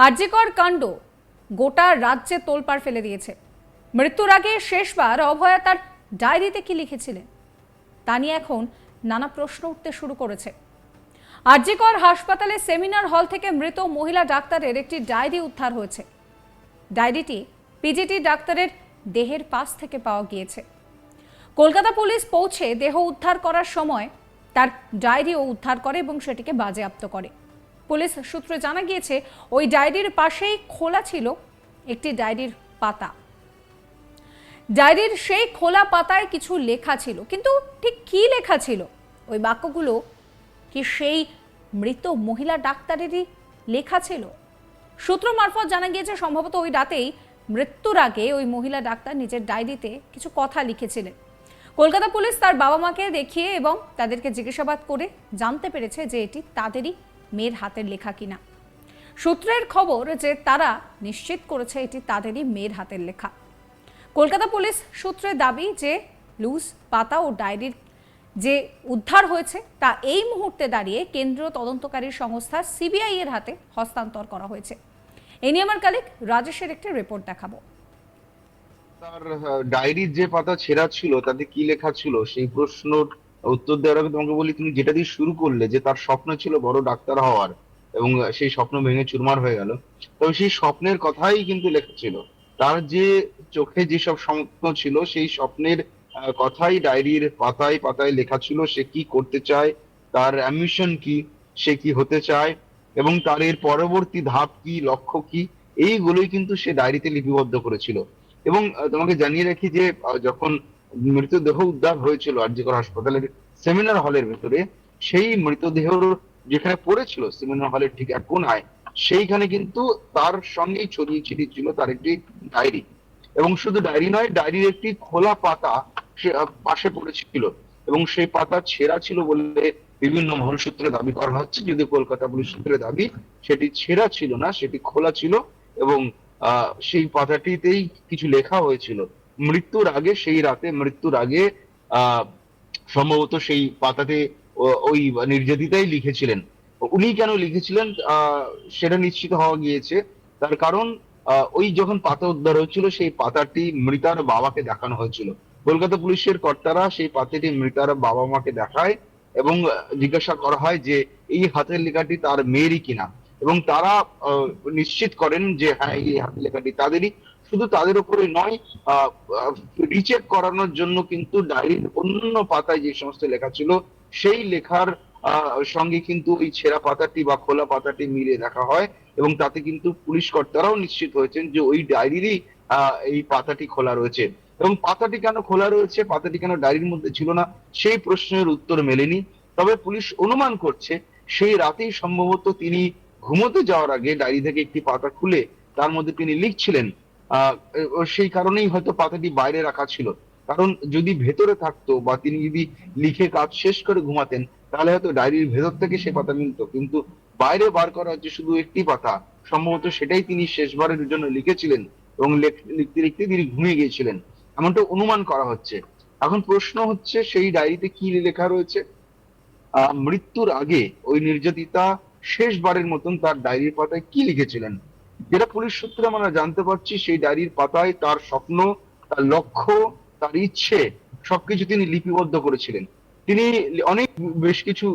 আরজিকর কাণ্ড গোটা রাজ্যে তোলপাড় ফেলে দিয়েছে। মৃত্যুর আগে শেষবার অভয়া তার ডায়েরিতে কি লিখেছিলেন তা নিয়ে এখন নানা প্রশ্ন উঠতে শুরু করেছে। আরজিকর হাসপাতালে সেমিনার হল থেকে মৃত মহিলা ডাক্তারের একটি ডায়েরি উদ্ধার হয়েছে। ডায়েরিটি পিজিটি ডাক্তারের দেহের পাশ থেকে পাওয়া গিয়েছে। কলকাতা পুলিশ পৌঁছে দেহ উদ্ধার করার সময় তার ডায়েরিও উদ্ধার করে এবং সেটিকে বাজেয়াপ্ত করে। পুলিশ সূত্রে জানা গিয়েছে ওই ডায়েরির পাশেই খোলা ছিল একটি ডায়েরির পাতা। ডায়েরির সেই খোলা পাতায় কিছু লেখা ছিল, কিন্তু ঠিক কি লেখা ছিল, ওই বাক্যগুলো কি সেই মৃত মহিলা ডাক্তারেরই লেখা ছিল? সূত্র মারফত জানা গিয়েছে সম্ভবত ওই রাতেই মৃত্যুর আগে ওই মহিলা ডাক্তার নিজের ডায়েরিতে কিছু কথা লিখেছিলেন। কলকাতা পুলিশ তার বাবা মাকে দেখিয়ে এবং তাদেরকে জিজ্ঞাসাবাদ করে জানতে পেরেছে যে এটি তাদেরই মেয়ের হাতের লেখা কিনা। সূত্রের খবর যে তারা নিশ্চিত করেছে এটি তাদেরই মেয়ের হাতের লেখা। কলকাতা পুলিশ সূত্রে দাবি যে লুজ পাতা ও ডায়েরির যে উদ্ধার হয়েছে তা এই মুহূর্তে দাঁড়িয়ে কেন্দ্রীয় তদন্তকারী সংস্থা সিবিআই এর হাতে হস্তান্তর করা হয়েছে। এই নিয়ে আমার কালিক রাজেশের একটি রিপোর্ট দেখাবো। তার ডায়েরির যে পাতা ছেঁড়া ছিল তাতে কি লেখা ছিল সেই প্রশ্নের উত্তর দেওয়ার আগে তোমাকে বলি, তুমি যেটা দিয়ে শুরু করলে যে তার স্বপ্ন ছিল বড় ডাক্তার হওয়ার এবং সেই স্বপ্ন ভেঙে চুরমার হয়ে গেল, তবে সেই স্বপ্নের কথাই কিন্তু লেখা ছিল। তার যে চোখে যেসব স্বপ্ন ছিল সেই স্বপ্নের কথাই ডায়েরির পাতায় পাতায় লেখা ছিল। সে কি করতে চায়, তার অ্যাম্বিশন কি, সে কি হতে চায় এবং তার এর পরবর্তী ধাপ কি, লক্ষ্য কি, এইগুলোই কিন্তু সে ডায়েরিতে লিপিবদ্ধ করেছিল। এবং তোমাকে জানিয়ে রাখি যে যখন মৃতদেহ উদ্ধার হয়েছিল আরজিকর হাসপাতালের সেমিনার হলের ভেতরে, সেই মৃতদেহ যেখানে পড়েছিল সেমিনার হলের ঠিক এক কোনায়, সেইখানে কিন্তু তার সঙ্গেই ছড়িয়ে ছিটিয়ে ছিল তার একটি ডায়েরি। এবং শুধু ডায়েরি নয়, ডায়েরির একটি খোলা পাতা সে পাশে পড়েছিল এবং সেই পাতা ছেঁড়া ছিল বলে বিভিন্ন মহল সূত্রে দাবি করা হচ্ছে। যদি কলকাতা পুলিশ সূত্রে দাবি সেটি ছেঁড়া ছিল না, সেটি খোলা ছিল এবং সেই পাতাটিতেই কিছু লেখা হয়েছিল মৃত্যুর আগে, সেই রাতে মৃত্যুর আগে আহ সম্ভবত সেই পাতাতে ওই নির্যাতিতাই লিখেছিলেন। উনি কেন লিখেছিলেন সেটা নিশ্চিত হওয়া গিয়েছে। তার কারণ ওই যখন পাতা উদ্ধার হয়েছিল সেই পাতাটি মৃতার বাবাকে দেখানো হয়েছিল। কলকাতা পুলিশের কর্তারা সেই পাতাটি মৃতার বাবা মাকে দেখায় এবং জিজ্ঞাসা করা হয় যে এই হাতের লেখাটি তার মেয়েরই কিনা, এবং তারা নিশ্চিত করেন যে হ্যাঁ, এই হাতের লেখাটি তাদেরই। শুধু তাদের উপরে নয়, রিচেক করানোর জন্য কিন্তু ডায়েরির অন্য পাতায় যে সমস্ত লেখা ছিল সেই লেখার সঙ্গে কিন্তু ওই ছেঁড়া পাতাটি বা খোলা পাতাটি মিলিয়ে দেখা হয় এবং তাতে কিন্তু পুলিশ কর্তারাও নিশ্চিত হয়েছেন যে ওই ডায়েরিরই এই পাতাটি খোলা রয়েছে। এবং পাতাটি কেন খোলা রয়েছে, পাতাটি কেন ডায়েরির মধ্যে ছিল না, সেই প্রশ্নের উত্তর মেলেনি। তবে পুলিশ অনুমান করছে সেই রাতেই সম্ভবত তিনি ঘুমোতে যাওয়ার আগে ডায়েরি থেকে একটি পাতা খুলে তার মধ্যে তিনি লিখছিলেন। সেই কারণেই হয়তো পাতাটি বাইরে রাখা ছিল। কারণ যদি ভেতরে থাকতো বা তিনি যদি লিখে কাজ শেষ করে ঘুমাতেন, তাহলে হয়তো ডায়েরির ভেতর থেকে সে পাতা মিলতো, কিন্তু বাইরে বার করা হচ্ছে শুধু একটি পাতা। সম্ভবত সেটাই তিনি শেষবারের জন্য লিখেছিলেন এবং লিখতে লিখতে তিনি ঘুমিয়ে গিয়েছিলেন, এমনটা অনুমান করা হচ্ছে। এখন প্রশ্ন হচ্ছে সেই ডায়েরিতে কি লেখা রয়েছে। মৃত্যুর আগে ওই নির্যাতিতা শেষবারের মতন তার ডায়েরির পাতায় কি লিখেছিলেন, যেটা পুলিশ সূত্রে আমরা জানতে পারছি সেই ডায়েরির পাতায় তার স্বপ্ন, তার লক্ষ্য, তার ইচ্ছে সবকিছু তিনি লিপিবদ্ধ করেছিলেন। তিনি অনেক বেশ কিছু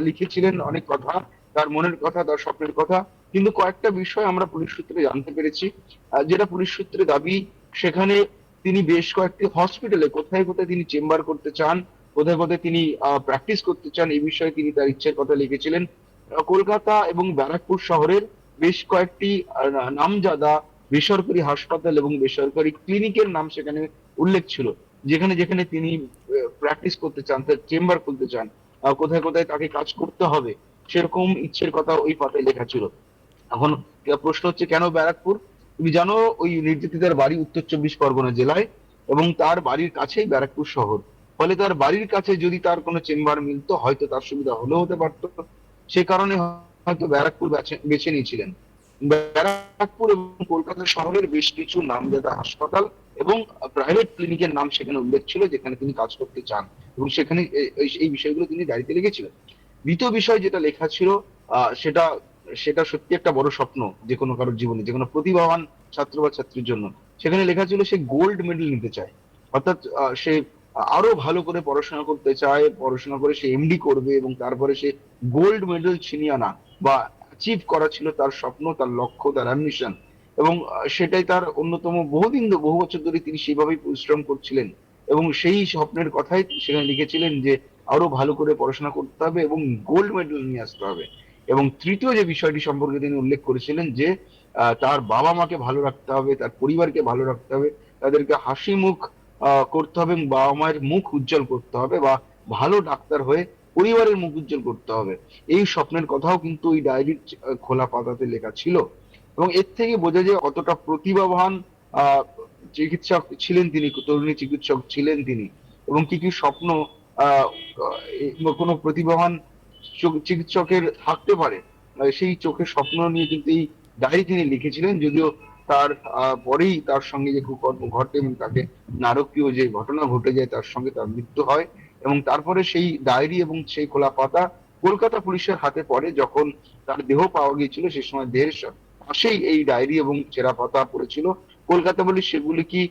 লিখেছিলেন, অনেক কথা, তার মনের কথা, তার স্বপ্নের কথা। কিন্তু কয়েকটা বিষয় আমরা পুলিশ সূত্রে জানতে পেরেছি, যেটা পুলিশ সূত্রে দাবি সেখানে তিনি বেশ কয়েকটি হসপিটালে কোথায় কোথায় তিনি চেম্বার করতে চান, কোথায় কোথায় তিনি প্র্যাকটিস করতে চান, এই বিষয়ে তিনি তার ইচ্ছের কথা লিখেছিলেন। কলকাতা এবং ব্যারাকপুর শহরের বেশ কয়েকটি নামজাদা বেসরকারি হাসপাতাল এবং বেসরকারি ক্লিনিকের নাম সেখানে উল্লেখ ছিল, যেখানে যেখানে তিনি প্র্যাকটিস করতে চান, তার চেম্বার খুলতে চান, কোথায় কোথায় তাকে কাজ করতে হবে, সেরকম ইচ্ছের কথা ওই পাতায় লেখা ছিল। এখন প্রশ্ন হচ্ছে কেন ব্যারাকপুর? তুমি জানো ওই নির্যাতিতার বাড়ি উত্তর 24 পরগনা জেলায় এবং তার বাড়ির কাছেই ব্যারাকপুর শহর। ফলে তার বাড়ির কাছে যদি তার কোনো চেম্বার মিলতো হয়তো তার সুবিধা হলেও হতে পারতো। সে কারণে হয়তো ব্যারাকপুর বেছে নিয়েছিলেন। ব্যারাকপুর এবং কলকাতা শহরের বেশ কিছু নামজাদা হাসপাতাল এবং প্রাইভেট ক্লিনিকের নাম সেখানে উল্লেখ ছিল যেখানে তিনি কাজ করতে চান এবং সেখানে এই বিষয়গুলো তিনি ডায়েরিতে লিখেছিলেন। দ্বিতীয় বিষয় যেটা লেখা ছিল সেটা সেটা সত্যি একটা বড় স্বপ্ন যে কোনো কারোর জীবনে, যে কোনো প্রতিভাবান ছাত্র বা ছাত্রীর জন্য। সেখানে লেখা ছিল সে গোল্ড মেডেল নিতে চায়, অর্থাৎ সে আরো ভালো করে পড়াশোনা করতে চায়, পড়াশোনা করে সে এমডি করবে এবং তারপরে সে গোল্ড মেডেল ছিনিয়ে আনা বা অ্যাচিভ করা ছিল তার স্বপ্ন, তার লক্ষ্য, তার অ্যাম্বিশন। এবং সেটাই তার অন্যতম, বহু বছর ধরে তিনি সেভাবেই পরিশ্রম করছিলেন এবং সেই স্বপ্নের কথাই সেখানে লিখেছিলেন যে আরো ভালো করে পড়াশোনা করতে হবে এবং গোল্ড মেডেল নিয়ে আসতে হবে। এবং তৃতীয় যে বিষয়টি সম্পর্কে তিনি উল্লেখ করেছিলেন যে তার বাবা মাকে ভালো রাখতে হবে, তার পরিবারকে ভালো রাখতে হবে, তাদেরকে হাসি মুখ করতে হবে এবং বাবা মায়ের মুখ উজ্জ্বল করতে হবে, বা ভালো ডাক্তার হয়ে পরিবারের মুখ উজ্জ্বল করতে হবে। এই স্বপ্নের কথাও কিন্তু ওই ডায়েরির খোলা পাতাতে লেখা ছিল। এবং এর থেকে বোঝা যায় কতটা প্রতিভাবান আহ চিকিৎসক ছিলেন তিনি, তরুণী চিকিৎসক ছিলেন তিনি, এবং কি কি স্বপ্ন আহ কোনো প্রতিভাবান চিকিৎসকের থাকতে পারে। সেই চোখের স্বপ্ন নিয়ে কিন্তু এই ডায়েরি তিনি লিখেছিলেন। যদিও তার পরেই তার সঙ্গে যে কুকর্ম ঘটে এবং তাকে নারকীয় যে ঘটনা ঘটে যায়, তার সঙ্গে তার মৃত্যু হয়। এবং তারপরে সেই ডায়েরি এবং সেই খোলা পাতা কলকাতা পুলিশের হাতে পড়ে। যখন তার দেহ পাওয়া গিয়েছিল, সে সময় দেহের পাশেই এই ডায়েরি এবং ছেঁড়া পাতা পড়েছিল। কলকাতা পুলিশ সেগুলি কি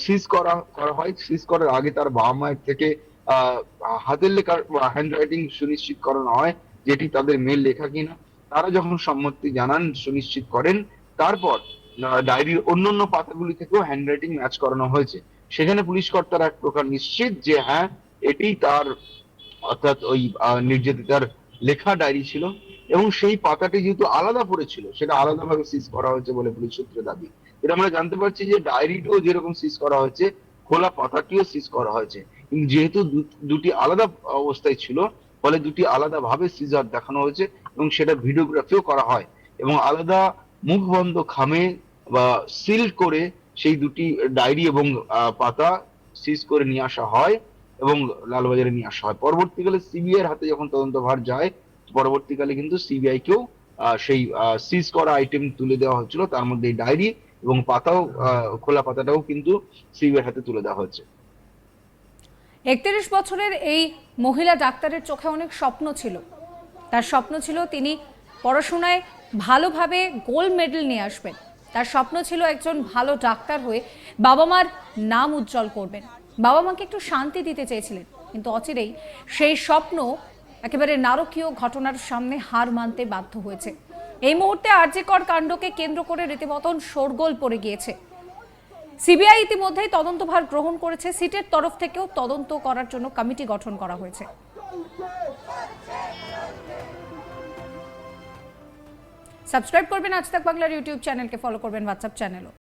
সিজ করা করা হয়। সিজ করার আগে তার বাবা মায়ের থেকে আহ হাতের লেখা বা হ্যান্ড রাইটিং সুনিশ্চিত করানো হয়, যেটি তাদের মেয়ের লেখা কিনা। তারা যখন সম্মতি জানান, সুনিশ্চিত করেন, তারপর ডায়েরির অন্যান্য পাতাগুলি থেকেও হ্যান্ড রাইটিং ম্যাচ করানো হয়েছে। সেখানে পুলিশ কর্তারা এক প্রকার নিশ্চিত যে হ্যাঁ, এটি তার, অর্থাৎ ওই নির্যাতিতার লেখা ডায়েরি ছিল। এবং সেই পাতাটি যেহেতু আলাদা পড়েছিল, সেটা আলাদাভাবে সিজ করা হয়েছে বলে পুলিশ সূত্রে দাবি। এটা আমরা জানতে পারছি যে ডায়েরিটিও যেরকম সিজ করা হয়েছে, খোলা পাতাটিও সিজ করা হয়েছে। কিন্তু যেহেতু দুটি আলাদা অবস্থায় ছিল, ফলে দুটি আলাদা ভাবে সিজার দেখানো হয়েছে এবং সেটা ভিডিওগ্রাফিও করা হয়। এবং আলাদা মুখ বন্ধ খামে বা সিল করে সেই দুটি ডায়েরি এবং পাতা সিজ করে নিয়ে আসা হয় এবং লালবাজারে নিয়ে আসা হয়। পরবর্তীকালে সিবিআই এর হাতে যখন তদন্তভার যায়, পরবর্তীকালে কিন্তু সিবিআই কেও সেই সিজ করা আইটেম তুলে দেওয়া হয়েছিল, তার মধ্যে ডায়েরি এবং পাতাও, খোলা পাতাটাও কিন্তু সিবিআই এর হাতে তুলে দেওয়া হয়েছে। 31 বছরের এই মহিলা ডাক্তারের চোখে অনেক স্বপ্ন ছিল। তার স্বপ্ন ছিল তিনি পড়াশোনায় ভালোভাবে গোল্ড মেডেল নিয়ে আসবেন। তার স্বপ্ন ছিল একজন ভালো ডাক্তার হয়ে বাবা মার নাম উজ্জ্বল করবেন, বাবা মাকে একটু শান্তি দিতে চেয়েছিলেন। কিন্তু অচিরেই সেই স্বপ্ন একেবারে নারকীয় ঘটনার সামনে হার মানতে বাধ্য হয়েছে। এই মুহূর্তে আরজি কর কাণ্ডকে কেন্দ্র করে রীতিমতন শোরগোল পড়ে গিয়েছে। সিবিআই ইতিমধ্যেই তদন্তভার গ্রহণ করেছে। সিটের তরফ থেকেও তদন্ত করার জন্য কমিটি গঠন করা হয়েছে। সাবস্ক্রাইব করবেন আজ তাক বাংলার ইউটিউব চ্যানেলকে, ফলো করবেন হোয়াটসঅ্যাপ চ্যানেলও।